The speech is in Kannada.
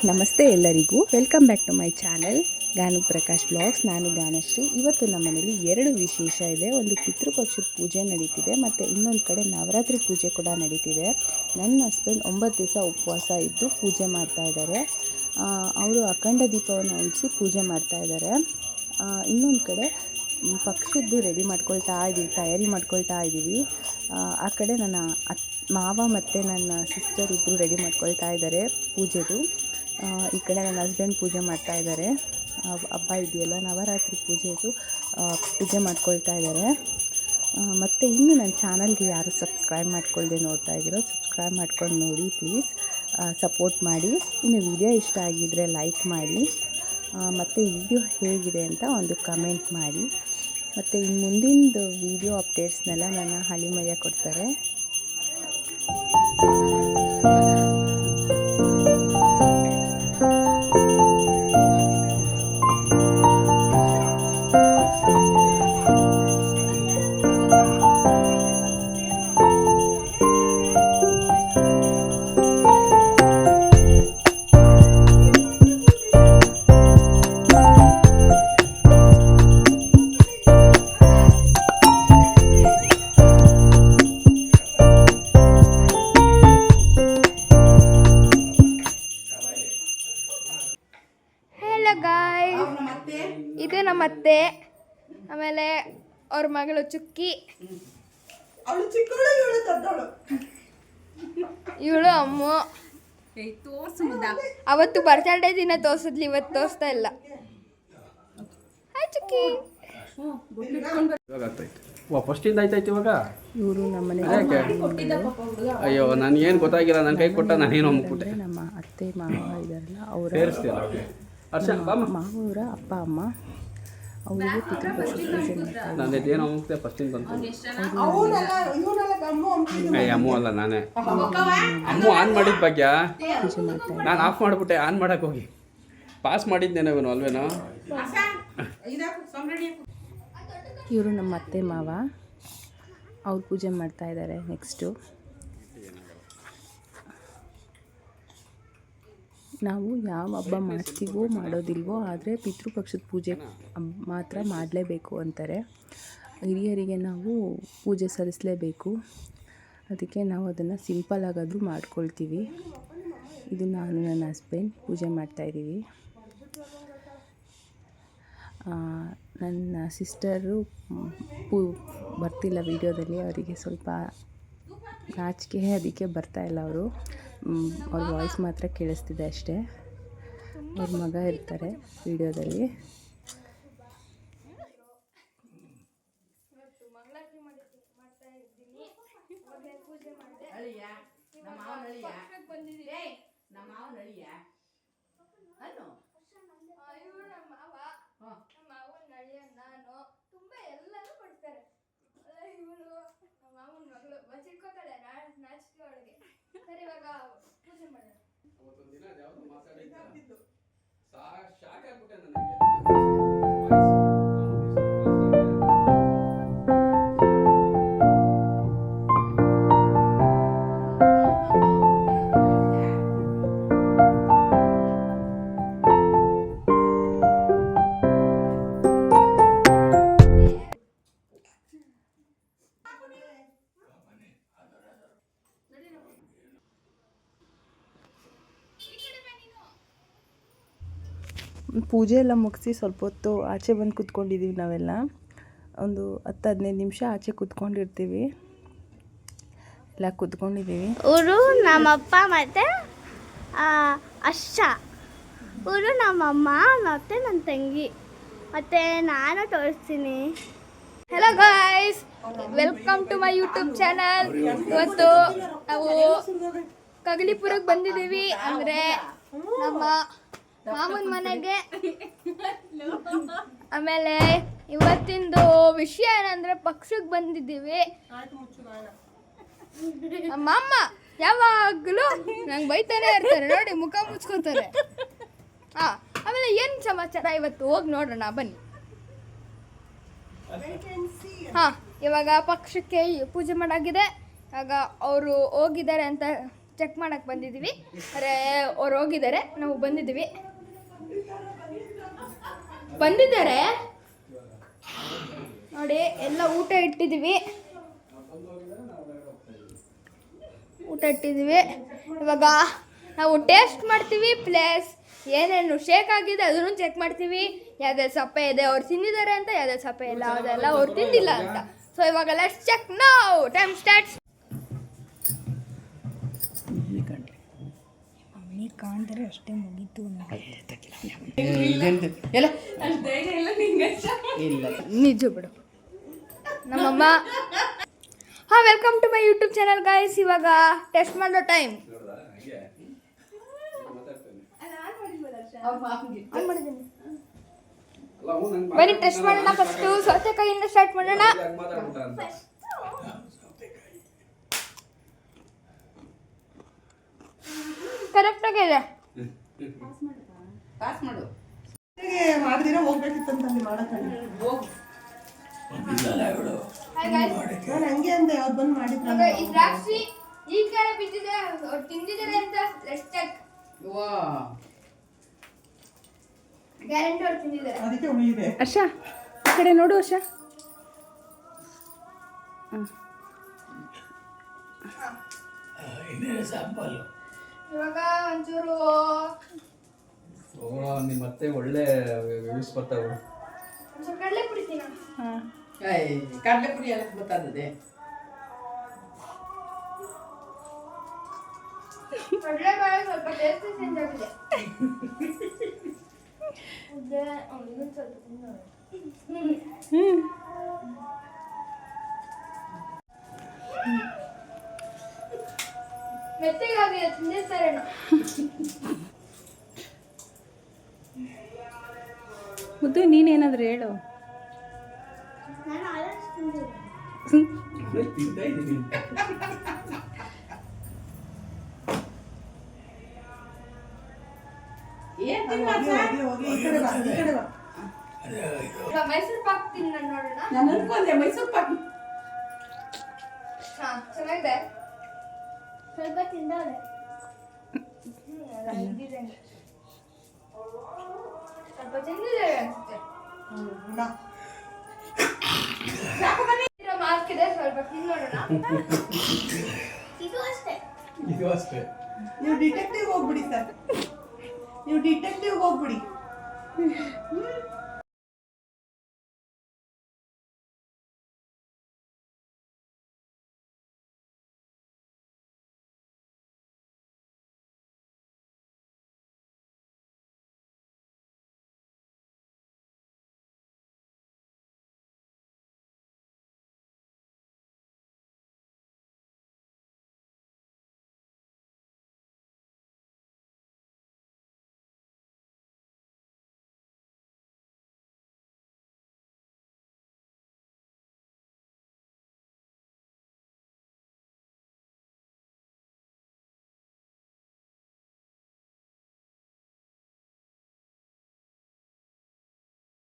ನಮಸ್ತೆ ಎಲ್ಲರಿಗೂ, welcome back to my channel Ganu Prakash blogs. ನಾನು ಗಾನಶ್ರೀ. ಇವತ್ತು ನಮ್ಮ ಮನೇಲಿ ಎರಡು ವಿಶೇಷ ಇದೆ. ಒಂದು ಪಿತೃಪಕ್ಷದ ಪೂಜೆ ನಡೀತಿದೆ ಮತ್ತು ಇನ್ನೊಂದು ಕಡೆ ನವರಾತ್ರಿ ಪೂಜೆ ಕೂಡ ನಡೀತಿದೆ. ನನ್ನ ಹಸ್ಬೆಂಡ್ 9 ದಿವಸ ಉಪವಾಸ ಇದ್ದು ಪೂಜೆ ಮಾಡ್ತಾ ಇದ್ದಾರೆ. ಅವರು ಅಖಂಡ ದೀಪವನ್ನು ಅಂಟಿಸಿ ಪೂಜೆ ಮಾಡ್ತಾ ಇದ್ದಾರೆ. ಇನ್ನೊಂದು ಕಡೆ ಪಕ್ಷದ್ದು ತಯಾರಿ ಮಾಡ್ಕೊಳ್ತಾ ಇದ್ದೀವಿ. ಆ ಕಡೆ ನನ್ನ ಮಾವ ಮತ್ತು ನನ್ನ ಸಿಸ್ಟರ್ ಇಬ್ಬರು ರೆಡಿ ಮಾಡ್ಕೊಳ್ತಾ ಇದ್ದಾರೆ ಪೂಜೆದು. ಈ ಕಡೆ ನನ್ನ ಹಸ್ಬೆಂಡ್ ಪೂಜೆ ಮಾಡ್ತಾ ಇದ್ದಾರೆ. ಹಬ್ಬ ಇದೆಯಲ್ಲ, ನವರಾತ್ರಿ ಪೂಜೆ ಮಾಡ್ಕೊಳ್ತಾ ಇದ್ದಾರೆ. ಮತ್ತು ಇನ್ನು ನನ್ನ ಚಾನಲ್ಗೆ ಯಾರು ಸಬ್ಸ್ಕ್ರೈಬ್ ಮಾಡ್ಕೊಳ್ಳದೆ ನೋಡ್ತಾ ಇದ್ದೀರೋ ಸಬ್ಸ್ಕ್ರೈಬ್ ಮಾಡ್ಕೊಂಡು ನೋಡಿ ಪ್ಲೀಸ್, ಸಪೋರ್ಟ್ ಮಾಡಿ. ಇನ್ನು ವಿಡಿಯೋ ಇಷ್ಟ ಆಗಿದ್ದರೆ ಲೈಕ್ ಮಾಡಿ, ಮತ್ತು ವಿಡಿಯೋ ಹೇಗಿದೆ ಅಂತ ಒಂದು ಕಮೆಂಟ್ ಮಾಡಿ. ಮತ್ತು ಇನ್ನು ಮುಂದಿನ ವಿಡಿಯೋ ಅಪ್ಡೇಟ್ಸ್ನೆಲ್ಲ ನನ್ನ ಹಳಿಮಯ್ಯ ಕೊಡ್ತಾರೆ. ಇದು ನಮ್ಮ ಅತ್ತೆ, ಆಮೇಲೆ ಅವ್ರ ಮಗಳು ಚುಕ್ಕಿ, ಇವಳು ಅಮ್ಮ. ಅವತ್ತು ಬರ್ತಡೇ ದಿನ ತೋರಿಸಿದ್ಲಿ, ಇವತ್ತು ತೋರಿಸ್ತಾ ಇಲ್ಲ. ಹಾಯ್ ಚುಕ್ಕಿ. ಇವರು ನಮ್ಮನೆ ಅಯ್ಯೋ ನನಗೇನು ಗೊತ್ತಾಗಿಲ್ಲ, ನನ್ನ ಕೈ ಕೊಟ್ಟ ನಾನೇನೋ ಅನ್ಬಿಟ್ಟೆ. ನಮ್ಮ ಅತ್ತೆ ಮಾವ ಇದಾರಲ್ಲ, ಅವರ ಮಾವವರ ಅಪ್ಪ ಅಮ್ಮ, ಅವರಿಗೆ ಪಿತೃಪಕ್ಷ ಪೂಜೆ ಅಮ್ಮು ಅಲ್ಲ, ನಾನೇ ಅಮ್ಮು ಆನ್ ಮಾಡಿದ ಭಾಗ್ಯ. ನಾನು ಆಫ್ ಮಾಡಿಬಿಟ್ಟೆ, ಆನ್ ಮಾಡಕ್ಕೆ ಹೋಗಿ ಪಾಸ್ ಮಾಡಿದ್ದೇನೆ ಇವನು ಅಲ್ವೇನೋ. ಇವರು ನಮ್ಮ ಅತ್ತೆ ಮಾವ, ಅವ್ರು ಪೂಜೆ ಮಾಡ್ತಾ ಇದ್ದಾರೆ. ನೆಕ್ಸ್ಟು ನಾವು ಯಾವ ಹಬ್ಬ ಮಾಡ್ತೀವೋ ಮಾಡೋದಿಲ್ವೋ, ಆದರೆ ಪಿತೃಪಕ್ಷದ ಪೂಜೆ ಮಾತ್ರ ಮಾಡಲೇಬೇಕು ಅಂತಾರೆ. ಹಿರಿಯರಿಗೆ ನಾವು ಪೂಜೆ ಸಲ್ಲಿಸಲೇಬೇಕು. ಅದಕ್ಕೆ ನಾವು ಅದನ್ನು ಸಿಂಪಲ್ ಆಗಾದರೂ ಮಾಡ್ಕೊಳ್ತೀವಿ. ಇದು ನಾನು ನನ್ನ ಹಸ್ಬೆಂಡ್ ಪೂಜೆ ಮಾಡ್ತಾಯಿದ್ದೀವಿ. ನನ್ನ ಸಿಸ್ಟರು ಬರ್ತಿಲ್ಲ ವಿಡಿಯೋದಲ್ಲಿ, ಅವರಿಗೆ ಸ್ವಲ್ಪ ನಾಚಿಕೆ, ಅದಕ್ಕೆ ಬರ್ತಾಯಿಲ್ಲ ಅವರು. ಅವ್ರ ವಾಯ್ಸ್ ಮಾತ್ರ ಕೇಳಿಸ್ತಿದೆ ಅಷ್ಟೇ. ಅವ್ರ ಮಗ ಇರ್ತಾರೆ ವಿಡಿಯೋದಲ್ಲಿ. ನಾನು ತುಂಬಾ ಎಲ್ಲರೂ ಕೊಡ್ತಾರೆ. ಇವಳು ನಮ್ಮ ಮಾವನ ಮಗಳು ಬಚ್ಚಿಟ್ಕೋತಾಳೆ ನಾಚಿಕೆ ಒಳಗೆ. ಸರಿ, ಇವಾಗ ಪೂಜೆ ಮಾಡೋಣ. ಪೂಜೆ ಎಲ್ಲ ಮುಗಿಸಿ ಸ್ವಲ್ಪ ಹೊತ್ತು ಆಚೆ ಬಂದು ಕೂತ್ಕೊಂಡಿದ್ದೀವಿ. ನಾವೆಲ್ಲ ಒಂದು 10-15 ನಿಮಿಷ ಆಚೆ ಕೂತ್ಕೊಂಡಿರ್ತೀವಿ. ಎಲ್ಲ ಕೂತ್ಕೊಂಡಿದ್ದೀವಿ. ಇವರು ನಮ್ಮಪ್ಪ ಮತ್ತು ಇವರು ನಮ್ಮಮ್ಮ ಮತ್ತು ನನ್ನ ತಂಗಿ, ಮತ್ತು ನಾನು ತೋರಿಸ್ತೀನಿ. Hello guys, welcome to my YouTube channel. ಇವತ್ತು ನಾವು ಕಗಲಿಪುರಕ್ಕೆ ಬಂದಿದ್ದೀವಿ, ಅಂದರೆ ನಮ್ಮ ಮಾಮನ ಮನೆಗೆ. ಆಮೇಲೆ ಇವತ್ತಿಂದು ವಿಷಯ ಏನಂದರೆ ಪಕ್ಷಕ್ಕೆ ಬಂದಿದ್ದೀವಿ. ಅಮ್ಮ ಯಾವಾಗಲೂ ನಂಗೆ ಬೈತಾನೆ ಇರ್ತಾರೆ ನೋಡಿ, ಮುಖ ಮುಚ್ಕೋತಾರೆ. ಆಮೇಲೆ ಏನು ಸಮಾಚಾರ ಇವತ್ತು ಹೋಗಿ ನೋಡೋಣ ಬನ್ನಿ. ಇವಾಗ ಪಕ್ಷಕ್ಕೆ ಪೂಜೆ ಮಾಡಾಗಿದೆ. ಆಗ ಅವರು ಹೋಗಿದ್ದಾರೆ ಅಂತ ಚೆಕ್ ಮಾಡಕ್ಕೆ ಬಂದಿದ್ದೀವಿ. ಅರೆ ಅವ್ರು ಹೋಗಿದ್ದಾರೆ, ನಾವು ಬಂದಿದ್ದೀವಿ. ನೋಡಿ ಎಲ್ಲ ಊಟ ಇಟ್ಟಿದ್ದೀವಿ. ಇವಾಗ ನಾವು ಟೇಸ್ಟ್ ಮಾಡ್ತೀವಿ, ಪ್ಲಸ್ ಏನೇನು ಶೇಕ್ ಆಗಿದೆ ಅದನ್ನು ಚೆಕ್ ಮಾಡ್ತೀವಿ. ಯಾವ್ದು ಸಪ್ಪೆ ಇದೆ ಅವ್ರು ತಿಂದಿದ್ದಾರೆ ಅಂತ, ಯಾವ್ದು ಸಪ್ಪೆ ಇಲ್ಲ ಅದೆಲ್ಲ ಅವ್ರು ತಿಂದಿಲ್ಲ ಅಂತ. ಸೊ ಇವಾಗ let's check now. Time starts. ಕಾಣ್ತಾರೆ ಅಷ್ಟೇ ಮುಗೀತು. ನಿಜ ಬಿಡು ನಮ್ಮಮ್ಮ. ಹಾಂ, welcome to my YouTube channel guys. ಇವಾಗ ಟೆಸ್ಟ್ ಮಾಡೋ ಟೈಮ್. ಬನ್ನಿ ಟೆಸ್ಟ್ ಮಾಡೋಣ. ಫಸ್ಟು ಸೌತೆಕಾಯಿಯಿಂದ ಸ್ಟಾರ್ಟ್ ಮಾಡೋಣ. ಕರೆಕ್ಟಾಗಿದೆ. ಮಾಡಿದಿರ ಹೋಗ್ಬೇಕಿತ್ತಂತ ಮಾಡಕ್ಕಲ್ಲ. ನಾನು ಹಂಗೆ ಅಂದೆ, ಅವ್ರು ಬಂದು ಮಾಡಿದ್ರು. ಈ ದ್ರಾಕ್ಷಿ ಈ ಕಡೆ ಬಿದ್ದಿದೆ, ಅವ್ರು ತಿಂದಿದ್ದಾರೆ ಅಂತ. Let's check. ಗ್ಯಾರಂಟಿ ಅವ್ರು ತಿಂದಿದ್ದಾರೆ. ಅದಕ್ಕೆ ಉಳಿದಿದೆ. ಹರ್ಷ ಆ ಕಡೆ ನೋಡು ಹರ್ಷ. ಇವಾಗ ಒಂಚೂರು ಮತ್ತೆ ಒಳ್ಳೆ ವ್ಯೂಸ್ ಬರ್ತಾವೆ. ಒಂಚೂರು ಕಡಲೆ ಪುಡಿ ತಿನ್ನೋಣ. ಕಡಲೆಪುರಿ ಎಲ್ಲ ಗೊತ್ತಾದದೆ. ಕಡಲೆಕಾಯಿ ಸ್ವಲ್ಪ ಟೇಸ್ಟ್ ಚೇಂಜ್ ಆಗಿದೆ. ಇನ್ನೊಂದು ಸ್ವಲ್ಪ ತಿನ್ನೋಣ. ಮೆತ್ತಗಾಗಿದೆ, ತಿಂದಿರ್ತಾರೇನೋ. ಮುದ್ದು ನೀನೇನಾದರೂ ಹೇಳು. ನಾನು ಆಲ್ರೆಡಿ ತಿಂದಿದ್ದೆ. ತಿಂತಾ ಇದ್ದೀನಿ. ಇವಾಗ ಮೈಸೂರು ಪಾಕ್ ತಿನ್ನೋಣ ನೋಡೋಣ. ನಾನು ಅನ್ಕೊಂಡೆ ಮೈಸೂರು ಪಾಕ್. ಹಾ, ಚೆನ್ನಾಗಿದೆ. ಸ್ವಲ್ಪ ತಿಂದವ್ರೆ. ಸ್ವಲ್ಪ ತಿಂದಿದ್ದಾರೆ ಅನ್ಸುತ್ತೆ. ಮಾರ್ಕ್ ಇದೆ, ಸ್ವಲ್ಪ ತಿನ್ನೋಣ. ಇದು ಅಷ್ಟೇ. ಇದು ಅಷ್ಟೇ. ನೀವು ಡಿಟೆಕ್ಟಿವ್ ಹೋಗ್ಬಿಡಿ ಸರ್, ನೀವು ಡಿಟೆಕ್ಟಿವ್ ಹೋಗ್ಬಿಡಿ.